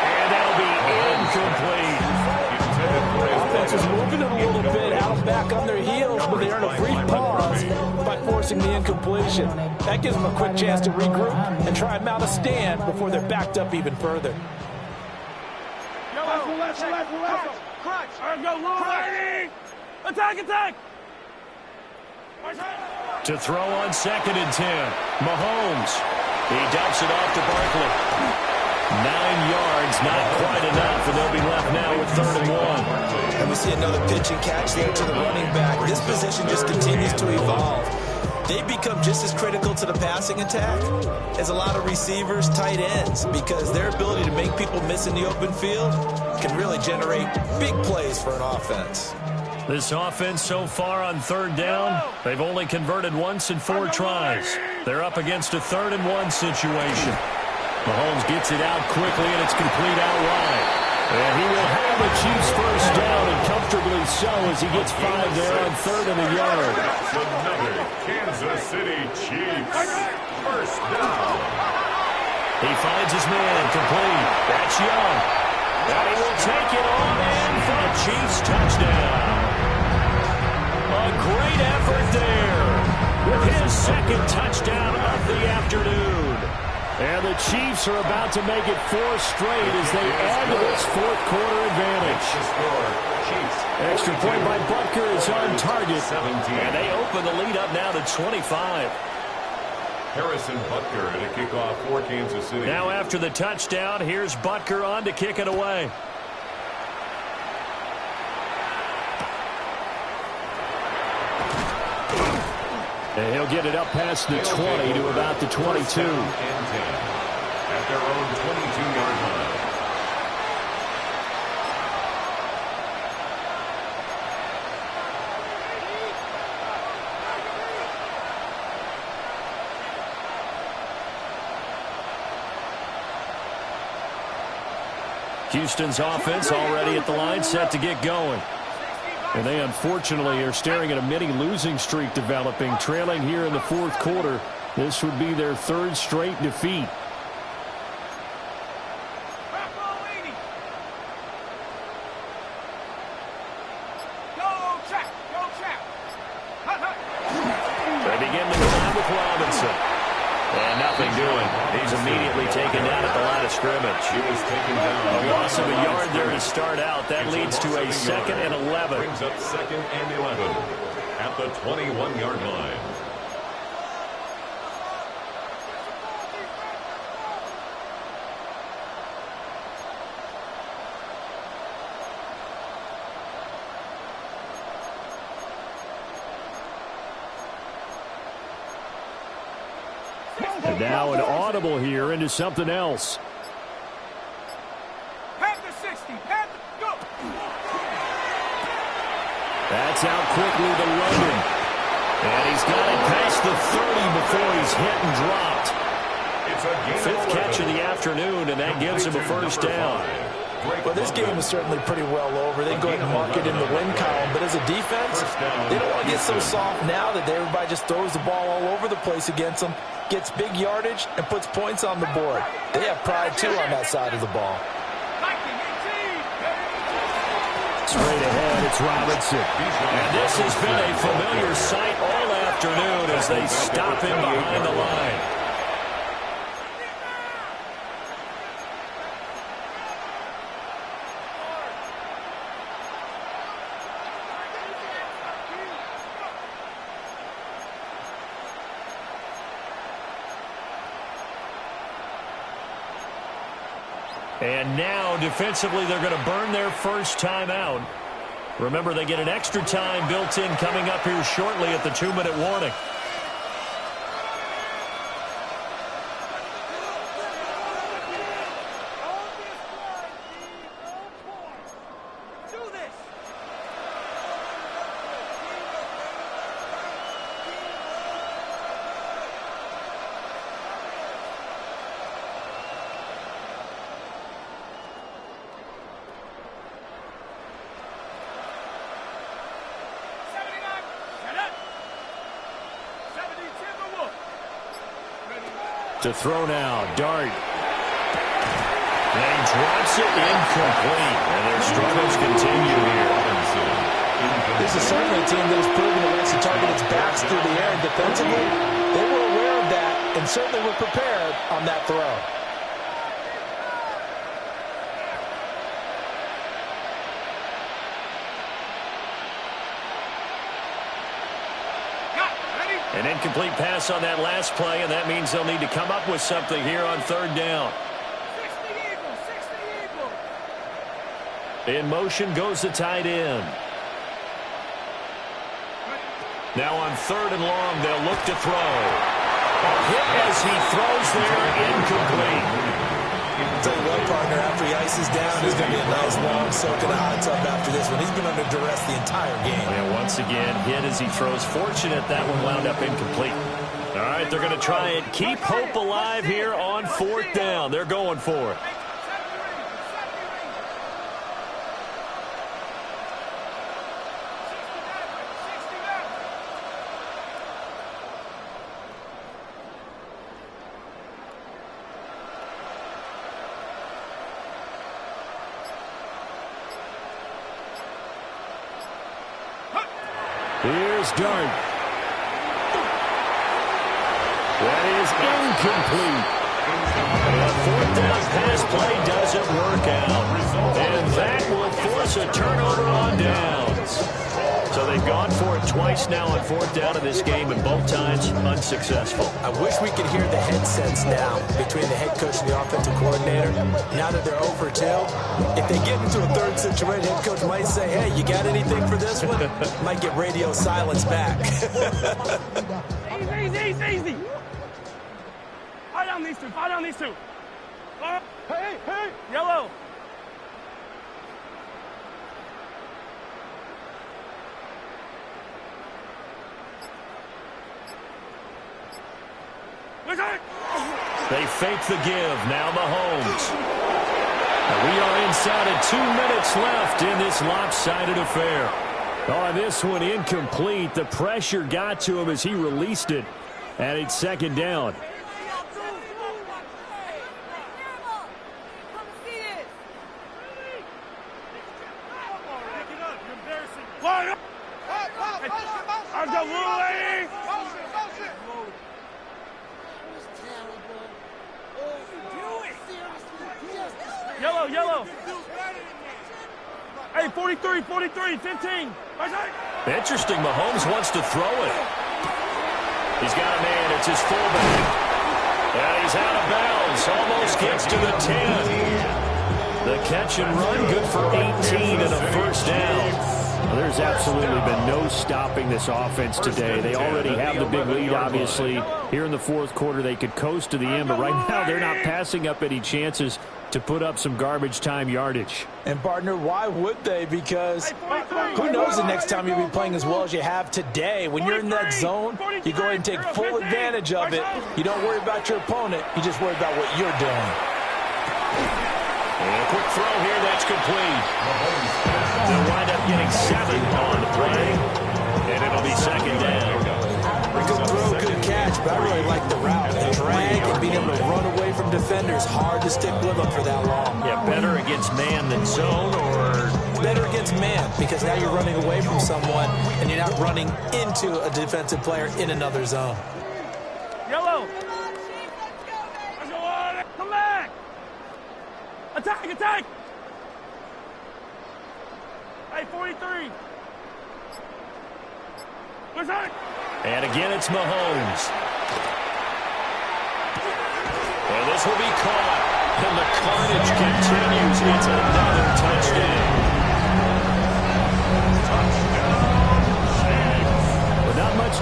And that'll be incomplete. Offense is moving it a little bit, out back on their heels, but they earn a brief pause by forcing the incompletion. That gives them a quick chance to regroup and try and mount a stand before they're backed up even further. Crunch! All right, go, Lou! Attack, attack! To throw on 2nd and 10. Mahomes. He dumps it off to Barkley. 9 yards, not quite enough, and they'll be left now with 3rd and 1. And we see another pitch and catch there to the running back. This position just continues to evolve. They become just as critical to the passing attack as a lot of receivers, tight ends, because their ability to make people miss in the open field can really generate big plays for an offense. This offense so far on 3rd down, they've only converted once in 4 tries. They're up against a 3rd and 1 situation. Mahomes gets it out quickly, and it's complete out wide. And he will have the Chiefs 1st down, and comfortably so as he gets 5 there on 3rd and a yard. That's another Kansas City Chiefs 1st down. He finds his man complete. That's Young. And he will take it on in for a Chiefs touchdown. A great effort there with his 2nd touchdown of the afternoon. And the Chiefs are about to make it 4 straight as they add to this 4th quarter advantage. Extra point by Butker is on target. And they open the lead up now to 25. Harrison Butker to kick off for Kansas City. Now after the touchdown, here's Butker on to kick it away. And he'll get it up past the 20 to about the 22. And 10 at their own 22-yard line. Houston's offense already at the line, set to get going. And they unfortunately are staring at a mini losing streak developing, trailing here in the 4th quarter. This would be their 3rd straight defeat. They begin the drive with Robinson. And nothing doing. He's immediately taken down at the line of scrimmage. He was taken down. A loss of a yard there to start out. That leads to a 2nd and 11. Brings up 2nd and 11 at the 21-yard line. And now an audible here into something else. Panther 60, Panther, go! That's out quickly to Logan. And he's got it past the 30 before he's hit and dropped. It's a 5th catch of the afternoon, and that gives him a 1st down. Well, this game is certainly pretty well over. They go ahead and mark it in the win column. But as a defense, they don't want to get so soft now that everybody just throws the ball all over the place against them, gets big yardage, and puts points on the board. They have pride, too, on that side of the ball. Straight ahead, it's Robinson. And this has been a familiar sight all afternoon as they stop him behind the line. And now, defensively, they're going to burn their first time out. Remember, they get an extra time built in coming up here shortly at the 2-minute warning. To throw now, Dart. And he drops it incomplete. And their struggles continue here. This is certainly a team that has proven it likes to target its backs through the air. And defensively, they were aware of that and certainly were prepared on that throw. An incomplete pass on that last play, and that means they'll need to come up with something here on 3rd down. In motion goes the tight end. Now on 3rd and long, they'll look to throw. Hit as he throws there, incomplete. Tell you what, partner, after he ices down, there's going to be a nice long soak in the hot tub after this one. He's been under duress the entire game. And once again, hit as he throws. Fortunate that one wound up incomplete. All right, they're going to try and keep hope alive here on 4th down. They're going for it. Here's Dart. That is incomplete. The 4th down pass play doesn't work out. And that will force a turnover on downs. So they've gone for it twice now on 4th down in this game, and both times unsuccessful. I wish we could hear the headsets now between the head coach and the offensive coordinator. Now that they're 0 for 2, if they get into a 3rd situation, head coach might say, hey, you got anything for this one? Might get radio silence back. Easy. Fight on these two. Hey. Yellow. They fake the give. Now Mahomes. We are inside of 2 minutes left in this lopsided affair. Oh, this one incomplete. The pressure got to him as he released it. And it's 2nd down. Yellow. Hey, 43, 15. Interesting. Mahomes wants to throw it. He's got a man. It's his fullback. And he's out of bounds. Almost gets to the 10. The catch and run, good for 18 and a 1st down. Well, there's absolutely been no stopping this offense today. They already have the big lead, obviously. Here in the 4th quarter, they could coast to the end, but right now they're not passing up any chances to put up some garbage time yardage. And, partner, why would they? Because who knows the next time you'll be playing as well as you have today. When you're in that zone, you go ahead and take full advantage of it. You don't worry about your opponent. You just worry about what you're doing. And a quick throw here. That's complete. They'll wind up getting 7 on the play. And it'll be 2nd down. Good throw, good catch, but I really like the route. The drag and being able to run away from defenders, hard to stick with them for that long. Yeah, better against man than zone, or better against man, because now you're running away from someone and you're not running into a defensive player in another zone. Yellow. Come back. Attack. Hey, 43. Where's that? And again, it's Mahomes. And this will be caught. And the carnage continues. It's another touchdown.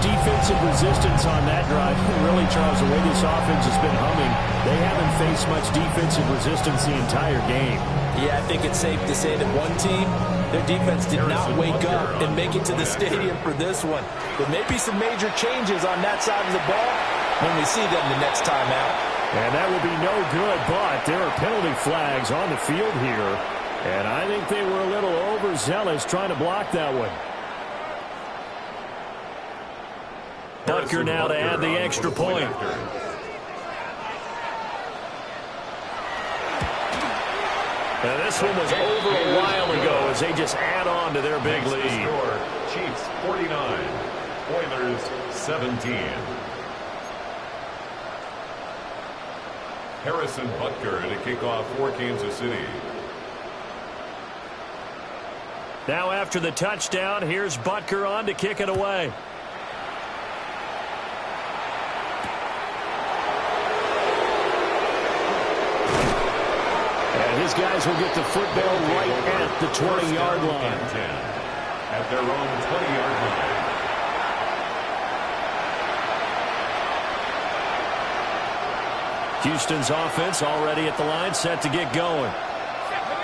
defensive resistance on that drive. Really, Charles, the way this offense has been humming, they haven't faced much defensive resistance the entire game. Yeah, I think it's safe to say that one team, their defense did not wake up and make it to the stadium for this one. There may be some major changes on that side of the ball when we see them the next time out. And that will be no good, but there are penalty flags on the field here. And I think they were a little overzealous trying to block that one. Butker now to add the extra point. Now this one was over a while ago as they just add on to their big lead. Chiefs 49, Oilers 17. Harrison Butker to kick off for Kansas City. Now after the touchdown, here's Butker on to kick it away. And his guys will get the football right at the 20-yard line. 10 at their own 20-yard line. Houston's offense already at the line, set to get going.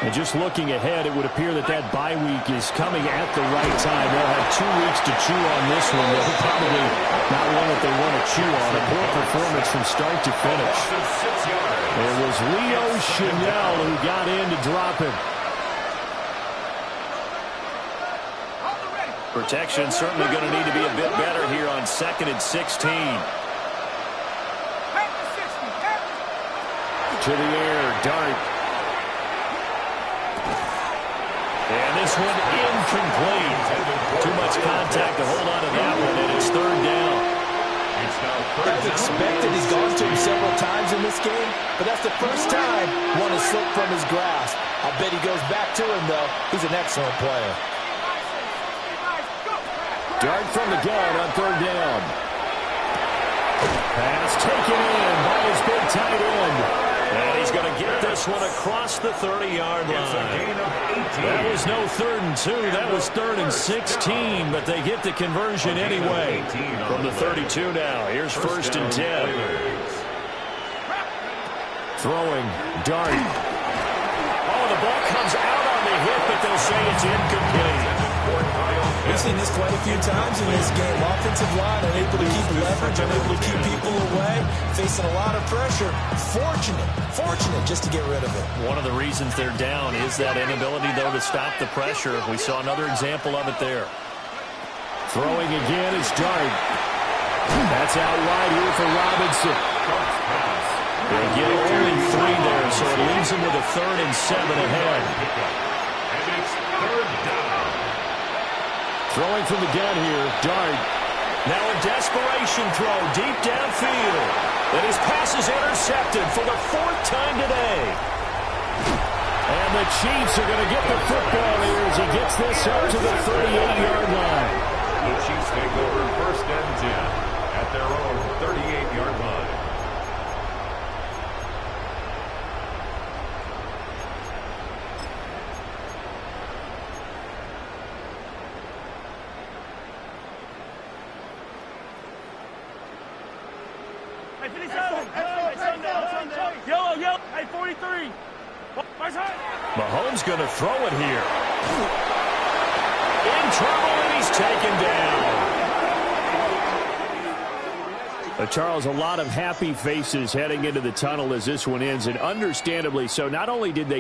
And just looking ahead, it would appear that that bye week is coming at the right time. They'll have 2 weeks to chew on this one. They're probably not one that they want to chew on. A poor performance from start to finish. It was Leo Chanel who got in to drop him. Protection certainly going to need to be a bit better here on 2nd and 16. To the air, Dart. And this one incomplete. Too much contact to hold on to that one, and it's 3rd down. As expected, he's gone to him several times in this game, but that's the first time one has slipped from his grasp. I bet he goes back to him, though. He's an excellent player. Dart from the gun on 3rd down. Pass taken in by his big tight end. And he's going to get this one across the 30-yard line. That was no 3rd and 2. That was 3rd and 16, but they get the conversion anyway. From the 32 now, here's 1st and 10. Throwing, Dart. Oh, the ball comes out on the hit, but they'll say it's incomplete. We've seen this quite a few times in this game. Offensive line unable to keep leverage, unable to keep people away, facing a lot of pressure. Fortunate just to get rid of it. One of the reasons they're down is that inability, though, to stop the pressure. We saw another example of it there. Throwing again is Dart. That's out wide here for Robinson. They get only 3 there, so it leaves them with a 3rd and 7 ahead. And it's 3rd down. Throwing from the gun here, Dart. Now a desperation throw deep downfield. And his pass is intercepted for the 4th time today. And the Chiefs are going to get the football here as he gets this up to the 38-yard line. The Chiefs take over 1st and 10 at their own 38-yard line. Yellow, hey, 43. Mahomes going to throw it here. In trouble, and he's taken down. Charles, a lot of happy faces heading into the tunnel as this one ends, and understandably so. Not only did they